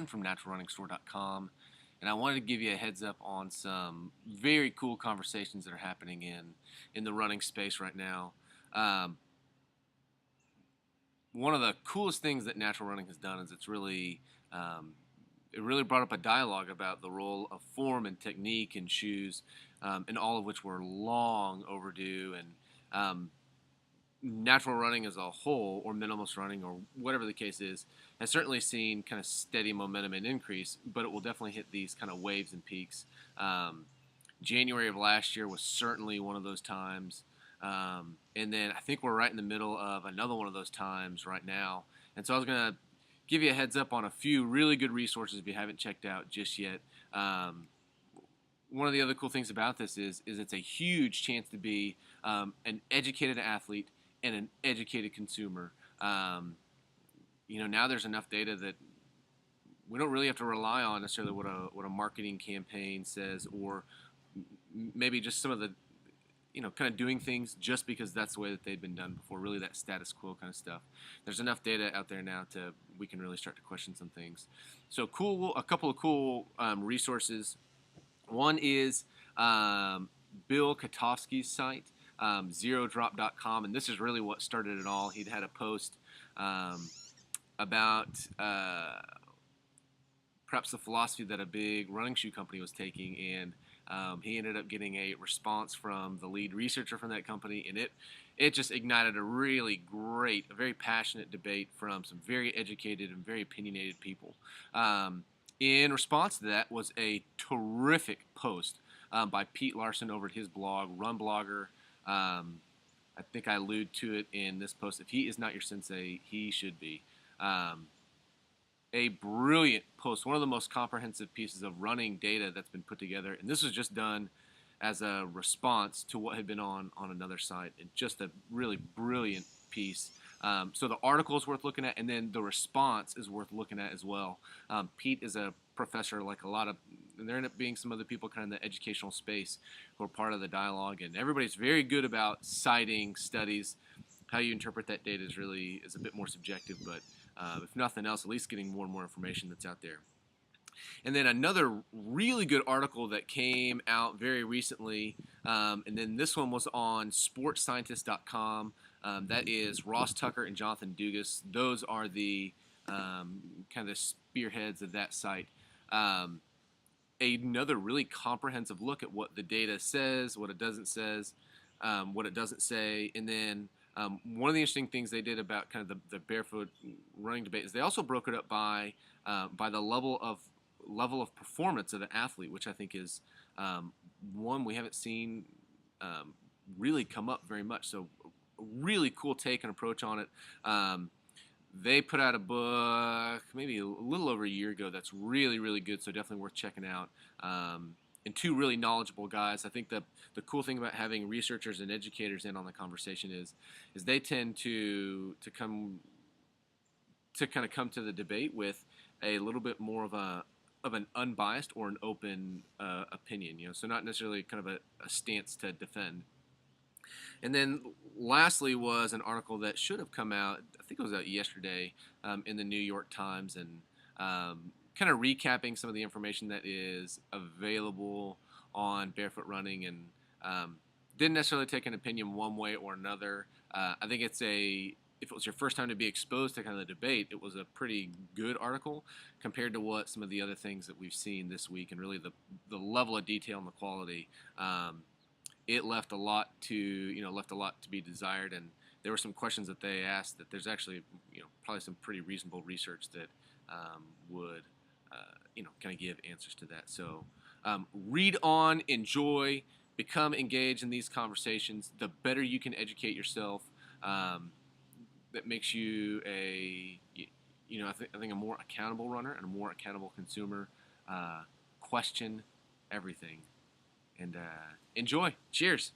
from naturalrunningstore.com, and I wanted to give you a heads up on some very cool conversations that are happening in the running space right now. One of the coolest things that natural running has done is it really brought up a dialogue about the role of form and technique in shoes, and all of which were long overdue. And natural running as a whole, or minimalist running, or whatever the case is, has certainly seen kind of steady momentum and increase, but it will definitely hit these kind of waves and peaks. January of last year was certainly one of those times. And then I think we're right in the middle of another one of those times right now. And so I was going to give you a heads up on a few really good resources if you haven't checked out just yet. One of the other cool things about this is it's a huge chance to be an educated athlete and an educated consumer. Now there's enough data that we don't really have to rely on necessarily what a marketing campaign says, or maybe just some of the kind of doing things just because that's the way that they've been done before, really that status quo kind of stuff. There's enough data out there now we can really start to question some things. So a couple of cool resources. One is Bill Katofsky's site, zerodrop.com, and this is really what started it all. He'd had a post about perhaps the philosophy that a big running shoe company was taking, and he ended up getting a response from the lead researcher from that company, and it just ignited a really great, a very passionate debate from some very educated and very opinionated people. In response to that was a terrific post by Pete Larson over at his blog, Run Blogger. I think I allude to it in this post. If he is not your sensei, he should be. A brilliant post, one of the most comprehensive pieces of running data that's been put together, and this was just done as a response to what had been on another site, and just a really brilliant piece. So the article is worth looking at, and then the response is worth looking at as well. Pete is a professor, like and there end up being some other people kind of in the educational space who are part of the dialogue, and everybody's very good about citing studies. How you interpret that data is a bit more subjective, but if nothing else, at least getting more and more information that's out there. And then another really good article that came out very recently, and then this one was on sportscientist.com. That is Ross Tucker and Jonathan Dugas. Those are the kind of spearheads of that site. Another really comprehensive look at what the data says, what it doesn't say, and then one of the interesting things they did about kind of the barefoot running debate is they also broke it up by the level of performance of the athlete, which I think is one we haven't seen really come up very much. So a really cool take and approach on it. They put out a book maybe a little over a year ago that's really, really good, so definitely worth checking out. And two really knowledgeable guys. I think the cool thing about having researchers and educators in on the conversation is they tend to come to the debate with a little bit more of an unbiased or an open opinion. So not necessarily kind of a stance to defend. And then lastly was an article that should have come out, I think it was out yesterday, in the New York Times, and kind of recapping some of the information that is available on barefoot running, and didn't necessarily take an opinion one way or another. I think if it was your first time to be exposed to kind of the debate, it was a pretty good article compared to what some of the other things that we've seen this week, and really the level of detail and the quality. It left a lot to be desired, and there were some questions that they asked that there's actually probably some pretty reasonable research that would kind of give answers to that. So read on, enjoy, become engaged in these conversations. The better you can educate yourself, that makes you I think a more accountable runner and a more accountable consumer. Question everything. And enjoy. Cheers.